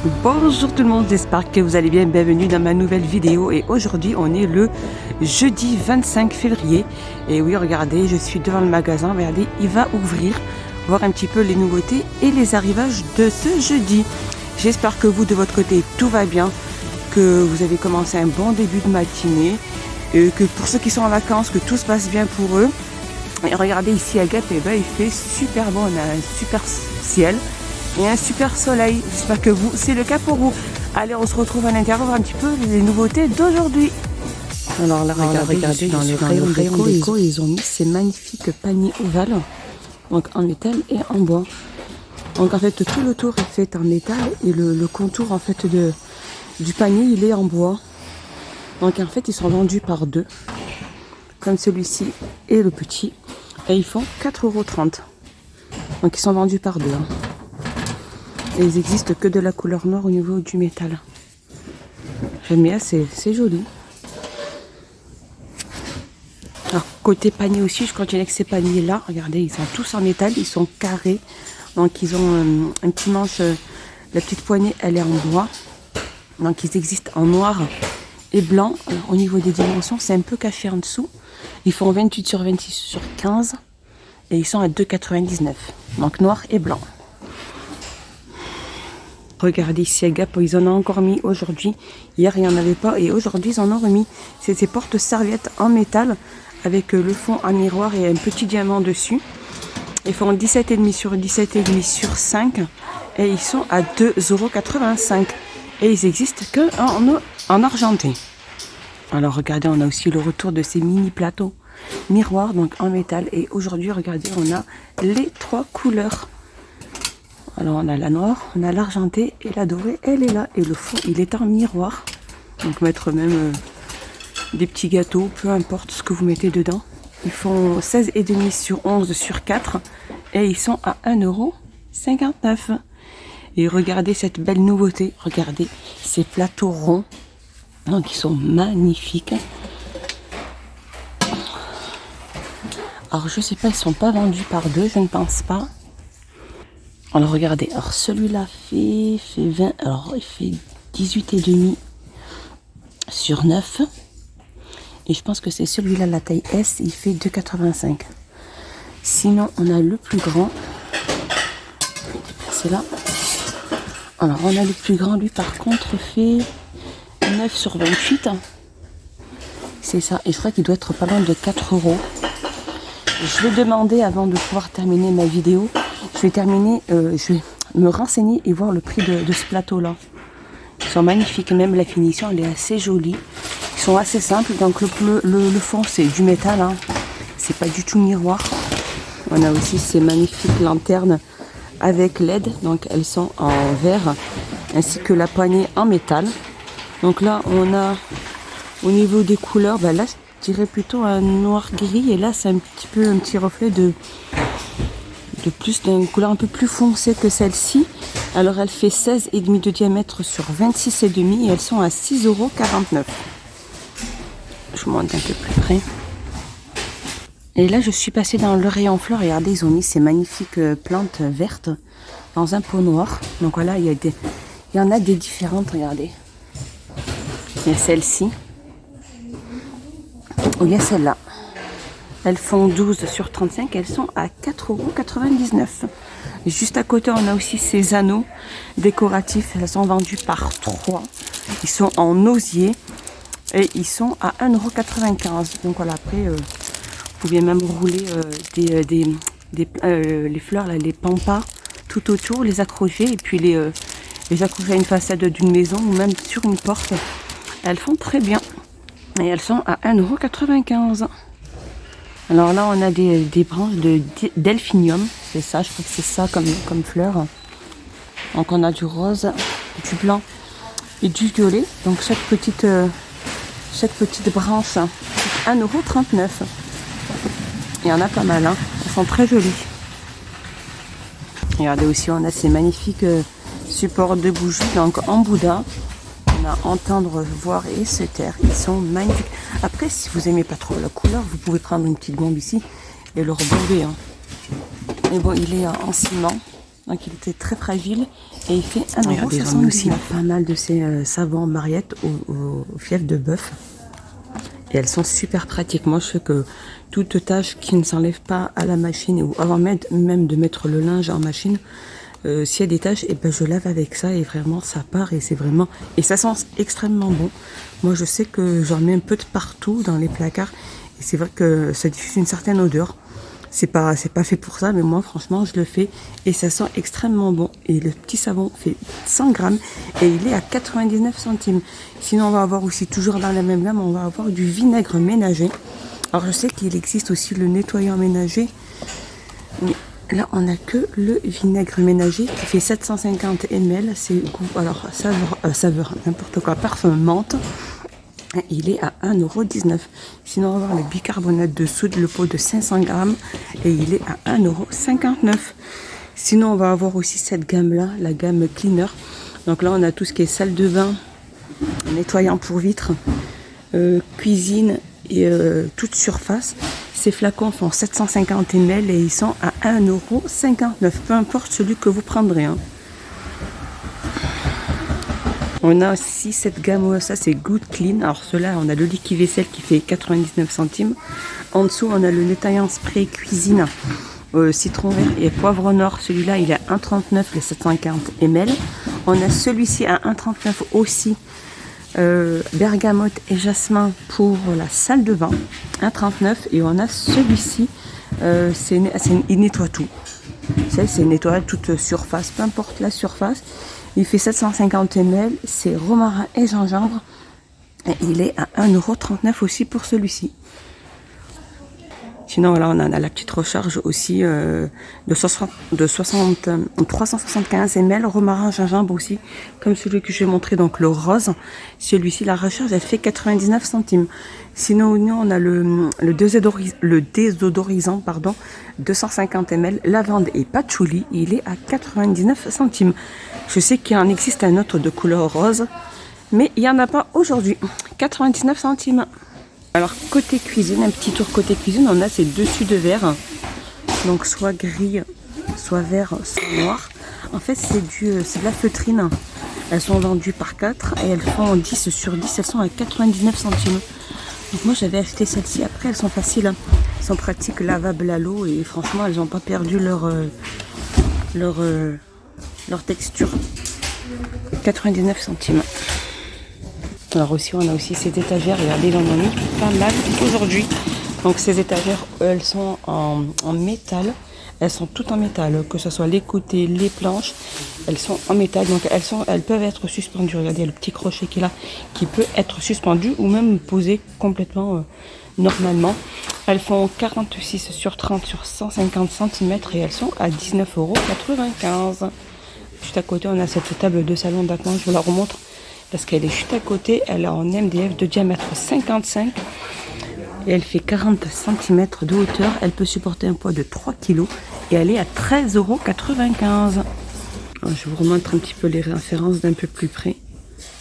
Bonjour tout le monde, j'espère que vous allez bien, bienvenue dans ma nouvelle vidéo et aujourd'hui on est le jeudi 25 février et oui regardez je suis devant le magasin, regardez il va ouvrir, voir un petit peu les nouveautés et les arrivages de ce jeudi. J'espère que vous de votre côté tout va bien, que vous avez commencé un bon début de matinée et que pour ceux qui sont en vacances que tout se passe bien pour eux. Et regardez ici à Gap, et ben, il fait super bon, on a un super ciel et un super soleil. J'espère que vous, c'est le cas pour vous. Allez, on se retrouve à l'intérieur voir un petit peu les nouveautés d'aujourd'hui. Alors là, regardez dans le rayon déco, ils ont mis ces magnifiques paniers ovales, donc en métal et en bois. Donc en fait, tout le tour est fait en métal et le contour en fait du panier, il est en bois. Donc en fait, ils sont vendus par deux, comme celui-ci et le petit, et ils font 4,30 €. Donc ils sont vendus par deux. Hein. Et ils existent que de la couleur noire au niveau du métal. J'aime bien, c'est joli. Alors côté panier aussi, je continue avec ces paniers là. Regardez, ils sont tous en métal, ils sont carrés. Donc ils ont un petit manche, la petite poignée elle est en bois. Donc ils existent en noir et blanc. Alors, au niveau des dimensions, c'est un peu caché en dessous. Ils font 28 sur 26 sur 15 et ils sont à 2,99 €. Donc noir et blanc. Regardez ici à Gap, ils en ont encore mis aujourd'hui. Hier, il n'y en avait pas et aujourd'hui, ils en ont remis. C'est ces porte-serviettes en métal avec le fond en miroir et un petit diamant dessus. Ils font 17,5 sur 17,5 sur 5 et ils sont à 2,85 €. Et ils existent qu'en argenté. Alors regardez, on a aussi le retour de ces mini plateaux miroirs donc en métal. Et aujourd'hui, regardez, on a les trois couleurs. Alors on a la noire, on a l'argenté et la dorée, elle est là. Et le fond, il est en miroir. Donc mettre même des petits gâteaux, peu importe ce que vous mettez dedans. Ils font 16,5 sur 11 sur 4 et ils sont à 1,59 €. Et regardez cette belle nouveauté, regardez ces plateaux ronds. Donc ils sont magnifiques. Alors je sais pas, ils sont pas vendus par deux, je ne pense pas. Alors regardez, alors celui-là fait 20, alors il fait 18,5 sur 9. Et je pense que c'est celui-là, la taille S, il fait 2,85 €. Sinon on a le plus grand. C'est là. Alors on a le plus grand, lui par contre fait 9 sur 28. C'est ça, et je crois qu'il doit être pas loin de 4 €. Je vais demander avant de pouvoir terminer ma vidéo. Je vais me renseigner et voir le prix de ce plateau-là. Ils sont magnifiques, même la finition elle est assez jolie. Ils sont assez simples, donc le fond c'est du métal, hein. C'est pas du tout miroir. On a aussi ces magnifiques lanternes avec LED, donc elles sont en verre, ainsi que la poignée en métal. Donc là on a au niveau des couleurs, ben là je dirais plutôt un noir gris et là c'est un petit reflet de plus d'une couleur un peu plus foncée que celle-ci. Alors elle fait 16,5 de diamètre sur 26,5 et elles sont à 6,49 €. Je monte un peu plus près. Et là je suis passée dans le rayon fleurs, regardez ils ont mis ces magnifiques plantes vertes dans un pot noir. Donc voilà, il y en a des différentes, regardez. Il y a celle-ci. Ou il y a celle-là. Elles font 12 sur 35, elles sont à 4,99 €. Juste à côté, on a aussi ces anneaux décoratifs. Elles sont vendues par 3. Ils sont en osier et ils sont à 1,95 €. Donc voilà, après, vous pouvez même rouler les fleurs, là, les pampas tout autour, les accrocher et puis les accrocher à une façade d'une maison ou même sur une porte. Elles font très bien et elles sont à 1,95 €. Alors là, on a des branches de delphinium, c'est ça, je crois que c'est ça comme fleur. Donc on a du rose, du blanc et du violet. Donc chaque petite branche, 1,39 €. Il y en a pas mal, hein. Elles sont très jolies. Regardez aussi, on a ces magnifiques supports de bougies, donc en Bouddha. On a entendre, voir et se taire. Ils sont magnifiques. Après, si vous aimez pas trop la couleur, vous pouvez prendre une petite bombe ici et le reborder. Hein. Mais bon, il est en ciment. Donc il était très fragile et il fait 1,79 €. Aussi pas mal de ces savons Mariette au fief de bœuf. Et elles sont super pratiques. Moi je sais que toute tâche qui ne s'enlève pas à la machine ou avant même de mettre le linge en machine, s'il y a des taches, et ben je lave avec ça et vraiment ça part et c'est vraiment... Et ça sent extrêmement bon. Moi je sais que j'en mets un peu de partout dans les placards et c'est vrai que ça diffuse une certaine odeur. C'est pas fait pour ça, mais moi franchement je le fais et ça sent extrêmement bon. Et le petit savon fait 100 grammes et il est à 99 centimes. Sinon on va avoir aussi, toujours dans la même gamme, on va avoir du vinaigre ménager. Alors je sais qu'il existe aussi le nettoyant ménager, mais là on n'a que le vinaigre ménager qui fait 750 ml. C'est goût, alors saveur, n'importe quoi, parfum menthe. Il est à 1,19 €. Sinon, on va voir le bicarbonate de soude, le pot de 500 grammes, et il est à 1,59 €. Sinon, on va avoir aussi cette gamme-là, la gamme Cleaner. Donc là, on a tout ce qui est salle de bain, nettoyant pour vitres, cuisine et toute surface. Ces flacons font 750 ml et ils sont à 1,59 €. Peu importe celui que vous prendrez, hein. On a aussi cette gamme, ça c'est Good Clean. Alors ceux-là, on a le liquide vaisselle qui fait 99 centimes. En dessous, on a le nettoyant spray cuisine citron vert et poivre nord. Celui-là, il est à 1,39 € les 750 ml. On a celui-ci à 1,39 € aussi. Bergamote et jasmin pour la salle de bain. 1,39 € et on a celui-ci. Il nettoie tout. C'est nettoie toute surface, peu importe la surface. Il fait 750 ml, c'est romarin et gingembre. Et il est à 1,39 € aussi pour celui-ci. Sinon, voilà, on a la petite recharge aussi de 375 ml, romarin, gingembre aussi, comme celui que je vais montrer, donc le rose. Celui-ci, la recharge, elle fait 99 centimes. Sinon, on a le désodorisant, 250 ml, lavande et patchouli, il est à 99 centimes. Je sais qu'il en existe un autre de couleur rose, mais il n'y en a pas aujourd'hui. 99 centimes. Alors côté cuisine, un petit tour côté cuisine, on a ces dessus de verre, donc soit gris, soit vert, soit noir. En fait c'est de la feutrine. Elles sont vendues par 4 et elles font 10 sur 10, elles sont à 99 centimes. Donc moi j'avais acheté celles-ci, après elles sont faciles, hein. Elles sont pratiques, lavables à l'eau et franchement elles n'ont pas perdu leur texture. 99 centimes. Alors aussi, on a aussi ces étagères, regardez, ils en ont mis pas mal aujourd'hui. Donc ces étagères, elles sont en métal, elles sont toutes en métal, que ce soit les côtés, les planches, elles sont en métal, donc elles peuvent être suspendues. Regardez, il y a le petit crochet qui est là, qui peut être suspendu ou même posé complètement normalement. Elles font 46 sur 30 sur 150 cm et elles sont à 19,95 €. Juste à côté, on a cette table de salon d'appoint, je vous la remontre. Parce qu'elle est juste à côté, elle est en MDF de diamètre 55 et elle fait 40 cm de hauteur. Elle peut supporter un poids de 3 kg et elle est à 13,95 €. Je vous remontre un petit peu les références d'un peu plus près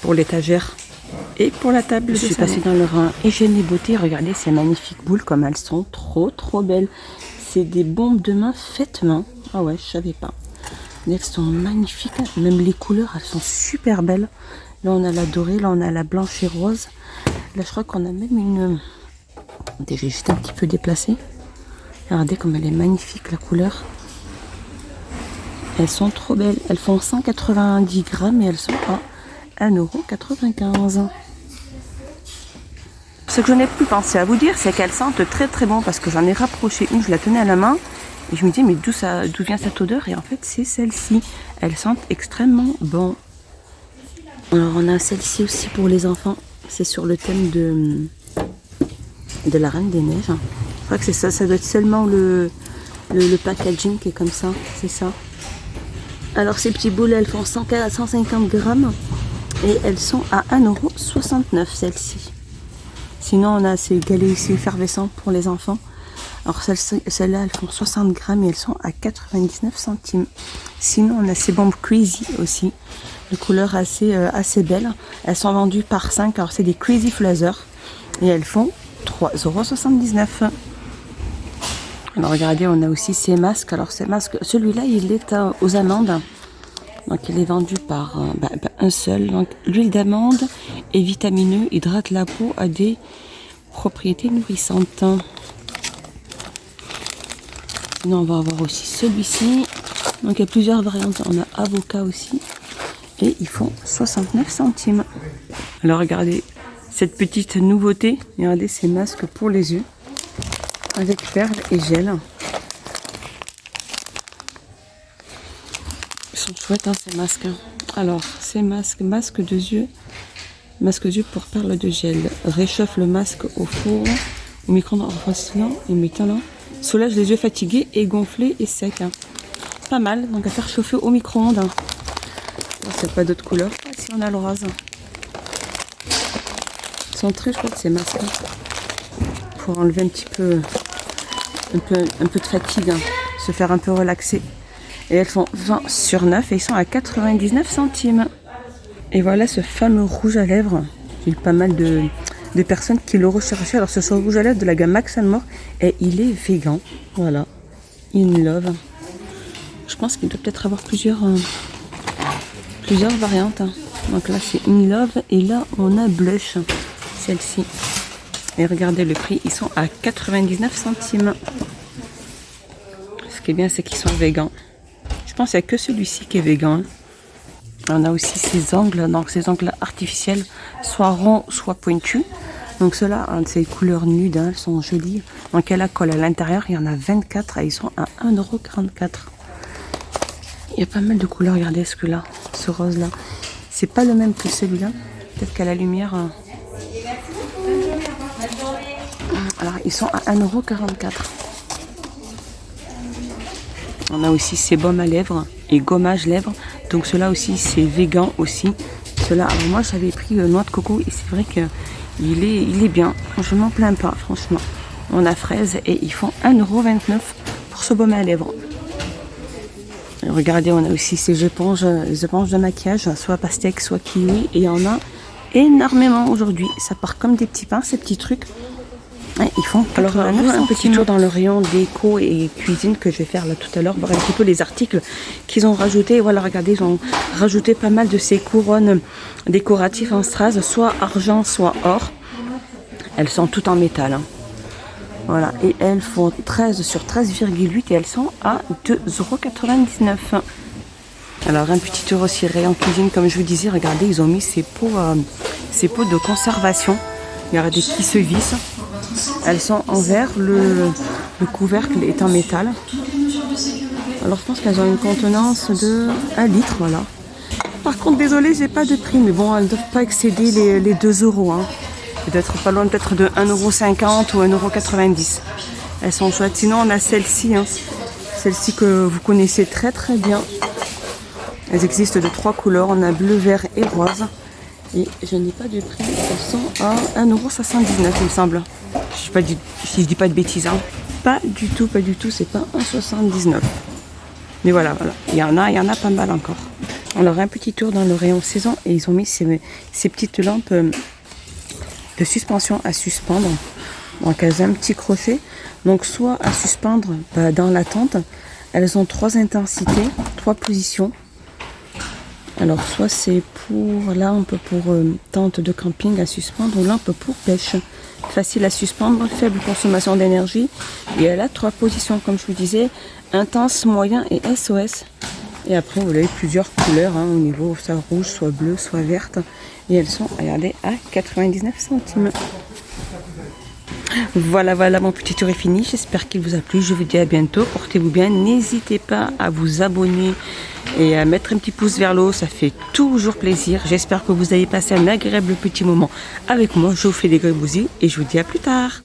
pour l'étagère et pour la table. Je suis passée dans le rang Hygiène et Beauté. Regardez ces magnifiques boules comme elles sont trop belles. C'est des bombes de main faites main. Ah ouais, je savais pas. Elles sont magnifiques, même les couleurs, elles sont super belles. Là, on a la dorée, là, on a la blanche et rose. Là, je crois qu'on a même une... J'ai juste un petit peu déplacé. Regardez comme elle est magnifique, la couleur. Elles sont trop belles. Elles font 190 grammes et elles sont à 1,95 €. Ce que je n'ai plus pensé à vous dire, c'est qu'elles sentent très bon parce que j'en ai rapproché une, je la tenais à la main. Et je me dis, mais d'où vient cette odeur? Et en fait, c'est celle-ci. Elles sentent extrêmement bon. Alors on a celle-ci aussi pour les enfants, c'est sur le thème de la Reine des Neiges. Je crois que c'est ça, ça doit être seulement le packaging qui est comme ça, c'est ça. Alors ces petites boules, elles font 150 grammes et elles sont à 1,69 € celles-ci. Sinon on a ces galets ici effervescents pour les enfants. Alors celles-là, elles font 60 grammes et elles sont à 99 centimes. Sinon on a ces bombes Crazy aussi. De couleurs assez belles. Elles sont vendues par 5. Alors c'est des Crazy Flazer. Et elles font 3,79 €. Alors regardez, on a aussi ces masques. Alors ces masques, celui-là il est aux amandes. Donc il est vendu par un seul. Donc l'huile d'amande est vitamineux, hydrate la peau, a des propriétés nourrissantes. Sinon on va avoir aussi celui-ci. Donc il y a plusieurs variantes. On a avocat aussi. Et ils font 69 centimes. Alors regardez cette petite nouveauté. Regardez ces masques pour les yeux. Avec perles et gel. Ils sont chouettes, hein, ces masques. Alors, ces masques de yeux. Masque d'yeux pour perles de gel. Réchauffe le masque au four, au micro-ondes en refroidissant et métallant. Soulage les yeux fatigués et gonflés et secs. Hein. Pas mal, donc à faire chauffer au micro-ondes. Hein. C'est pas d'autres couleurs. Ici, on a le rose. Ils sont très chouettes, ces masques. Hein. Pour enlever un peu de fatigue, hein, se faire un peu relaxer. Et elles font 20 sur 9 et ils sont à 99 centimes. Et voilà ce fameux rouge à lèvres. J'ai eu pas mal de personnes qui le recherchaient. Alors ce sont rouge à lèvres de la gamme Max & More et il est vegan. Voilà, In Love. Je pense qu'il doit peut-être avoir plusieurs variantes. Hein. Donc là c'est In Love et là on a Blush, celle-ci. Et regardez le prix, ils sont à 99 centimes. Ce qui est bien, c'est qu'ils sont végans. Je pense qu'il n'y a que celui-ci qui est végan. On a aussi ces ongles, donc ces ongles artificiels, soit ronds, soit pointus. Donc ceux-là, ces couleurs nudes, hein, elles sont jolies. Donc elle a colle à l'intérieur, il y en a 24 et ils sont à 1,44 €. Il y a pas mal de couleurs, regardez ce-là, ce rose-là. C'est pas le même que celui-là. Peut-être qu'à la lumière... Alors, ils sont à 1,44 €. On a aussi ces baumes à lèvres et gommage lèvres. Donc, ceux-là aussi, c'est vegan aussi. Ceux-là, alors moi, j'avais pris noix de coco et c'est vrai qu'il est bien. Je m'en plains pas, franchement. On a fraise et ils font 1,29 € pour ce baume à lèvres. Et regardez, on a aussi ces éponges, les éponges de maquillage, soit pastèque, soit kiwi. Et il y en a énormément aujourd'hui. Ça part comme des petits pains, ces petits trucs. Ouais, ils font alors un petit tour dans le rayon déco et cuisine que je vais faire là tout à l'heure, voir un petit peu les articles qu'ils ont rajoutés. Voilà, regardez, ils ont rajouté pas mal de ces couronnes décoratives en strass, soit argent, soit or. Elles sont toutes en métal. Hein. Voilà, et elles font 13 sur 13,8 et elles sont à 2,99 €. Alors un petit tour aussi rayon cuisine, comme je vous disais, regardez, ils ont mis ces pots de conservation. Regardez qui se vissent. Elles sont en verre, le couvercle est en métal. Alors je pense qu'elles ont une contenance de 1 litre, voilà. Par contre, désolé, j'ai pas de prix, mais bon, elles ne doivent pas excéder les 2 €. Hein. Peut-être pas loin, peut-être de 1,50 € ou 1,90 €. Elles sont chouettes. Sinon, on a celle-ci, hein. Celle-ci que vous connaissez très très bien. Elles existent de 3 couleurs. On a bleu, vert et rose. Et je n'ai pas de prix. Elles sont à 1,79 € il me semble. Si je dis pas de bêtises. Hein. Pas du tout. C'est pas 1,79 €. Mais voilà. Il y en a pas mal encore. Alors un petit tour dans le rayon saison. Et ils ont mis ces petites lampes de suspension à suspendre. Donc elles ont un petit crochet. Donc soit à suspendre dans la tente. Elles ont 3 intensités, 3 positions. Alors soit c'est pour lampe pour tente de camping à suspendre ou lampe pour pêche. Facile à suspendre, faible consommation d'énergie. Et elle a 3 positions comme je vous disais, intense, moyen et SOS. Et après vous avez plusieurs couleurs hein, au niveau soit rouge, soit bleu, soit verte. Et elles sont, regardez, à 99 centimes. Voilà, mon petit tour est fini. J'espère qu'il vous a plu. Je vous dis à bientôt. Portez-vous bien. N'hésitez pas à vous abonner et à mettre un petit pouce vers le haut. Ça fait toujours plaisir. J'espère que vous avez passé un agréable petit moment avec moi. Je vous fais des gros bisous et je vous dis à plus tard.